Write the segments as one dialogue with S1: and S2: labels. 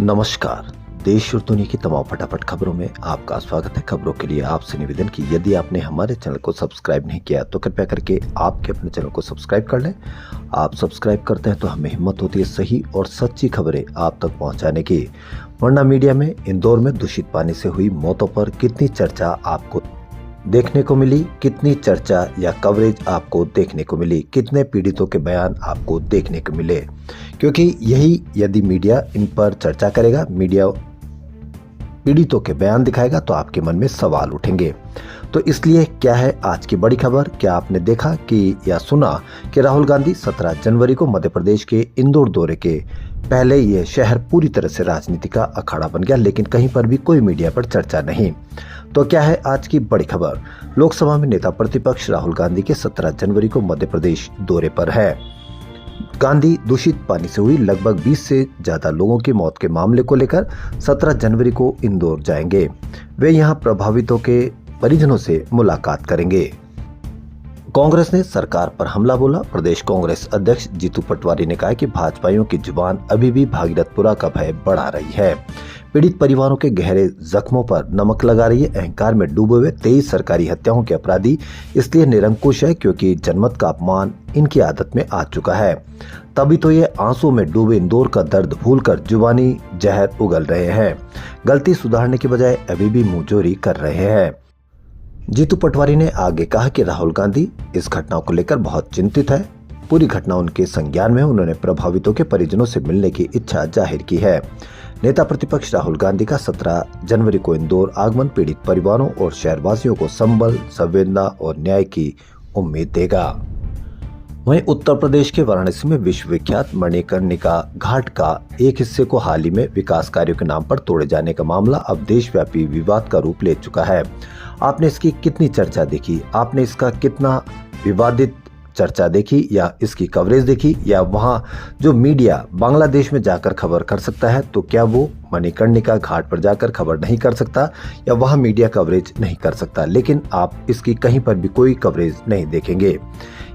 S1: नमस्कार। देश और दुनिया की तमाम फटाफट खबरों में आपका स्वागत है। खबरों के लिए आपसे निवेदन कि यदि आपने हमारे चैनल को सब्सक्राइब नहीं किया तो कृपया करके आपके अपने चैनल को सब्सक्राइब कर लें। आप सब्सक्राइब करते हैं तो हमें हिम्मत होती है सही और सच्ची खबरें आप तक पहुंचाने की। वरना मीडिया में इंदौर में दूषित पानी से हुई मौतों पर कितनी चर्चा आपको देखने को मिली, कितनी चर्चा या कवरेज आपको देखने को मिली, कितने पीड़ितों के बयान आपको देखने को मिले, क्योंकि यही यदि मीडिया इन पर चर्चा करेगा, मीडिया पीड़ितों के बयान दिखाएगा तो आपके मन में सवाल उठेंगे। तो इसलिए क्या है आज की बड़ी खबर। क्या आपने देखा कि या सुना कि राहुल गांधी 17 जनवरी को मध्य प्रदेश के इंदौर दौरे के पहले ये शहर पूरी तरह से राजनीति का अखाड़ा बन गया, लेकिन कहीं पर भी कोई मीडिया पर चर्चा नहीं। तो क्या है आज की बड़ी खबर। लोकसभा में नेता प्रतिपक्ष राहुल गांधी के 17 जनवरी को मध्य प्रदेश दौरे पर है। गांधी दूषित पानी से हुई लगभग 20 से ज्यादा लोगों की मौत के मामले को लेकर 17 जनवरी को इंदौर जाएंगे। वे यहां प्रभावितों के परिजनों से मुलाकात करेंगे। कांग्रेस ने सरकार पर हमला बोला। प्रदेश कांग्रेस अध्यक्ष जीतू पटवारी ने कहा कि भाजपाइयों की जुबान अभी भी भागीरथपुरा का भय बढ़ा रही है। पीड़ित परिवारों के गहरे जख्मों पर नमक लगा रही है। अहंकार में डूबे हुए 23 सरकारी हत्याओं के अपराधी इसलिए निरंकुश है क्योंकि जनमत का अपमान इनकी आदत में आ चुका है। तभी तो ये आंसू में डूबे इंदौर का दर्द भूलकर जुबानी जहर उगल रहे हैं। गलती सुधारने की बजाय अभी भी मुंहजोरी कर रहे हैं। जीतू पटवारी ने आगे कहा कि राहुल गांधी इस घटना को लेकर बहुत चिंतित है। पूरी घटना उनके संज्ञान में। उन्होंने प्रभावितों के परिजनों से मिलने की इच्छा जाहिर की है। नेता प्रतिपक्ष राहुल गांधी का 17 जनवरी को इंदौर आगमन पीड़ित परिवारों और शहरवासियों को संबल, संवेदना और न्याय की उम्मीद देगा। वहीं उत्तर प्रदेश के वाराणसी में विश्वविख्यात मणिकर्णिका घाट का एक हिस्से को हाल ही में विकास कार्यों के नाम पर तोड़े जाने का मामला अब देशव्यापी विवाद का रूप ले चुका है। आपने इसकी कितनी चर्चा देखी, आपने इसका कितना विवादित चर्चा देखी या इसकी कवरेज देखी, या वहाँ जो मीडिया बांग्लादेश में जाकर खबर कर सकता है तो क्या वो मणिकर्णिका घाट पर जाकर खबर नहीं कर सकता या वहाँ मीडिया कवरेज नहीं कर सकता। लेकिन आप इसकी कहीं पर भी कोई कवरेज नहीं देखेंगे।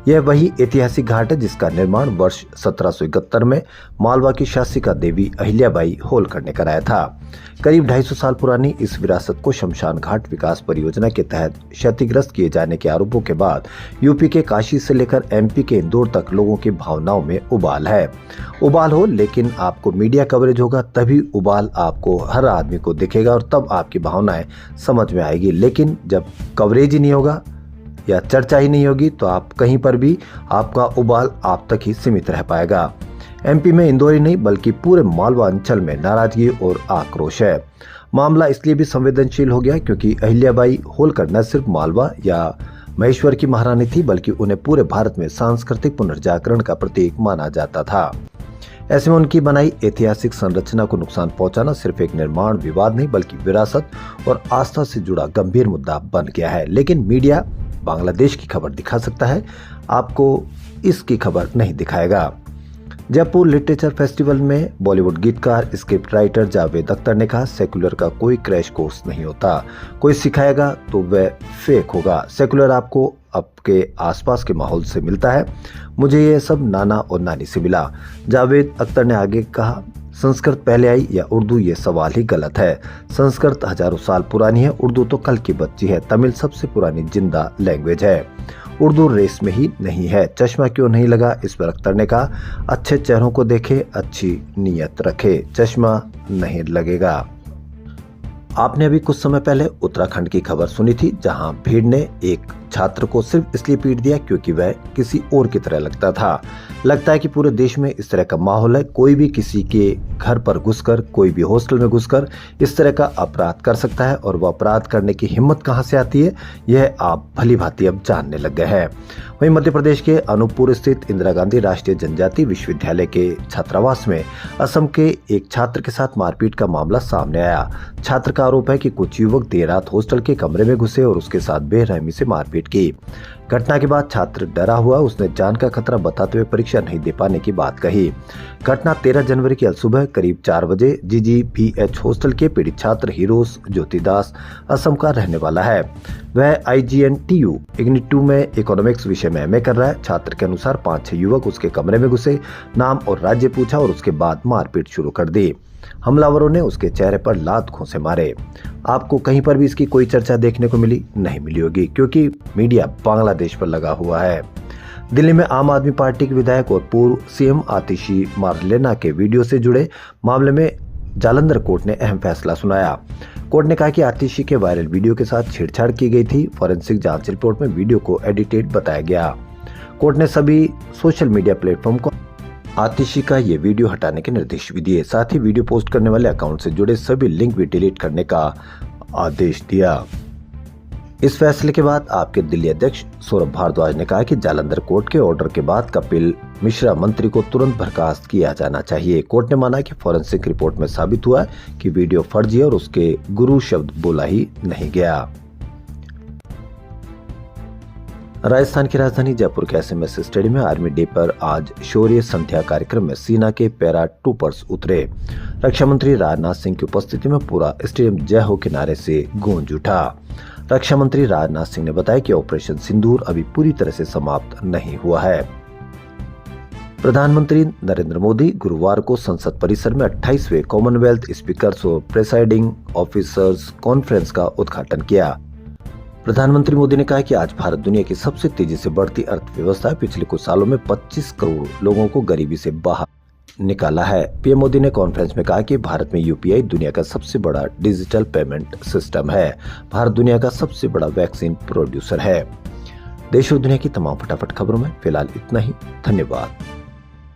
S1: यह वही ऐतिहासिक घाट है जिसका निर्माण वर्ष 1771 में मालवा की शासिका देवी अहिल्याबाई होलकर ने कराया था। करीब 250 साल पुरानी इस विरासत को शमशान घाट विकास परियोजना के तहत क्षतिग्रस्त किए जाने के आरोपों के बाद यूपी के काशी से लेकर एमपी के इंदौर तक लोगों की भावनाओं में उबाल है। उबाल हो, लेकिन आपको मीडिया कवरेज होगा तभी उबाल आपको हर आदमी को दिखेगा और तब आपकी भावनाएं समझ में आएगी। लेकिन जब कवरेज ही नहीं होगा या चर्चा ही नहीं होगी तो आप कहीं पर भी आपका उबाल आप तक ही सीमित रह पाएगा। एमपी में इंदौर ही नहीं बल्कि पूरे मालवा अंचल में नाराजगी और आक्रोश है। मामला इसलिए भी संवेदनशील हो गया क्योंकि अहिल्याबाई होलकर न सिर्फ मालवा या महेश्वर की महारानी थी बल्कि उन्हें पूरे भारत में सांस्कृतिक पुनर्जागरण का प्रतीक माना जाता था। ऐसे में उनकी बनाई ऐतिहासिक संरचना को नुकसान पहुंचाना सिर्फ एक निर्माण विवाद नहीं बल्कि विरासत और आस्था से जुड़ा गंभीर मुद्दा बन गया है। लेकिन मीडिया बांग्लादेश की खबर दिखा सकता है, आपको इसकी खबर नहीं दिखाएगा। जयपुर लिटरेचर फेस्टिवल में बॉलीवुड गीतकार स्क्रिप्ट राइटर जावेद अख्तर ने कहा, सेकुलर का कोई क्रैश कोर्स नहीं होता। कोई सिखाएगा तो वह फेक होगा। सेकुलर आपको आपके आसपास के माहौल से मिलता है। मुझे ये सब नाना और नानी से मिला। जावेद अख्तर ने आगे कहा, संस्कृत पहले आई या उर्दू, ये सवाल ही गलत है। संस्कृत हजारों साल पुरानी है, उर्दू तो कल की बच्ची है। तमिल सबसे पुरानी जिंदा लैंग्वेज है। उर्दू रेस में ही नहीं है। चश्मा क्यों नहीं लगा, इस पर अख्तर ने कहा, अच्छे चेहरों को देखे, अच्छी नीयत रखे, चश्मा नहीं लगेगा। आपने अभी कुछ समय पहले उत्तराखंड की खबर सुनी थी जहां भीड़ ने एक छात्र को सिर्फ इसलिए पीट दिया क्योंकि वह किसी और की तरह लगता था। लगता है कि पूरे देश में इस तरह का माहौल है। कोई भी किसी के घर पर घुसकर, कोई भी हॉस्टल में घुसकर इस तरह का अपराध कर सकता है और वह अपराध करने की हिम्मत कहां से आती है यह आप भली भांति अब जानने लग गए हैं। वहीं मध्य प्रदेश के अनूपपुर स्थित इंदिरा गांधी राष्ट्रीय जनजाति विश्वविद्यालय के छात्रावास में असम के एक छात्र के साथ मारपीट का मामला सामने आया। छात्र का आरोप है कि कुछ युवक देर रात हॉस्टल के कमरे में घुसे और उसके साथ बेरहमी से मारपीट की। घटना के बाद छात्र डरा हुआ, उसने जान का खतरा बताते हुए परीक्षा नहीं दे पाने की बात कही। घटना 13 जनवरी की सुबह करीब 4 बजे GGPH हॉस्टल के पीड़ित छात्र हीरोज ज्योतिदास असम का रहने वाला है। वह IGNTU इग्निट्यू में इकोनॉमिक्स विषय में MA कर रहा है। छात्र के अनुसार 5-6 युवक उसके कमरे में घुसे, नाम और राज्य पूछा और उसके बाद मारपीट शुरू कर दी। हमलावरों ने उसके चेहरे पर लात घूंसे मारे। आपको कहीं पर भी इसकी कोई चर्चा देखने को नहीं मिली होगी, क्योंकि मीडिया बांग्लादेश पर लगा हुआ है। दिल्ली में आम आदमी पार्टी के विधायक और पूर्व सीएम आतिशी मारलेना के वीडियो से जुड़े मामले में जालंधर कोर्ट ने अहम फैसला सुनाया। कोर्ट ने कहा कि आतिशी के वायरल वीडियो के साथ छेड़छाड़ की गई थी। फॉरेंसिक जांच रिपोर्ट में वीडियो को एडिटेड बताया गया। कोर्ट ने सभी सोशल मीडिया प्लेटफॉर्म को आतिशी का ये वीडियो हटाने के निर्देश भी दिए। साथ ही वीडियो पोस्ट करने वाले अकाउंट से जुड़े सभी लिंक भी डिलीट करने का आदेश दिया। इस फैसले के बाद आपके दिल्ली अध्यक्ष सौरभ भारद्वाज ने कहा कि जालंधर कोर्ट के ऑर्डर के बाद कपिल मिश्रा मंत्री को तुरंत बर्खास्त किया जाना चाहिए। कोर्ट ने माना कि फॉरेंसिक रिपोर्ट में साबित हुआ कि वीडियो फर्जी है और उसके गुरु शब्द बोला ही नहीं गया। राजस्थान की राजधानी जयपुर के एसएमएस स्टेडियम में आर्मी डे पर आज शौर्य संध्या कार्यक्रम में सेना के पैरा ट्रूपर्स उतरे। रक्षा मंत्री राजनाथ सिंह की उपस्थिति में पूरा स्टेडियम जय हो के नारे से गूंज उठा। रक्षा मंत्री राजनाथ सिंह ने बताया कि ऑपरेशन सिंदूर अभी पूरी तरह से समाप्त नहीं हुआ है। प्रधानमंत्री नरेंद्र मोदी गुरुवार को संसद परिसर में 28वें कॉमनवेल्थ स्पीकर्स और प्रेसाइडिंग ऑफिसर्स कॉन्फ्रेंस का उद्घाटन किया। प्रधानमंत्री मोदी ने कहा कि आज भारत दुनिया की सबसे तेजी से बढ़ती अर्थव्यवस्था है। पिछले कुछ सालों में 25 करोड़ लोगों को गरीबी से बाहर निकाला है। पीएम मोदी ने कॉन्फ्रेंस में कहा कि भारत में यूपीआई दुनिया का सबसे बड़ा डिजिटल पेमेंट सिस्टम है। भारत दुनिया का सबसे बड़ा वैक्सीन प्रोड्यूसर है। देश और दुनिया की तमाम फटाफट खबरों में फिलहाल इतना ही। धन्यवाद।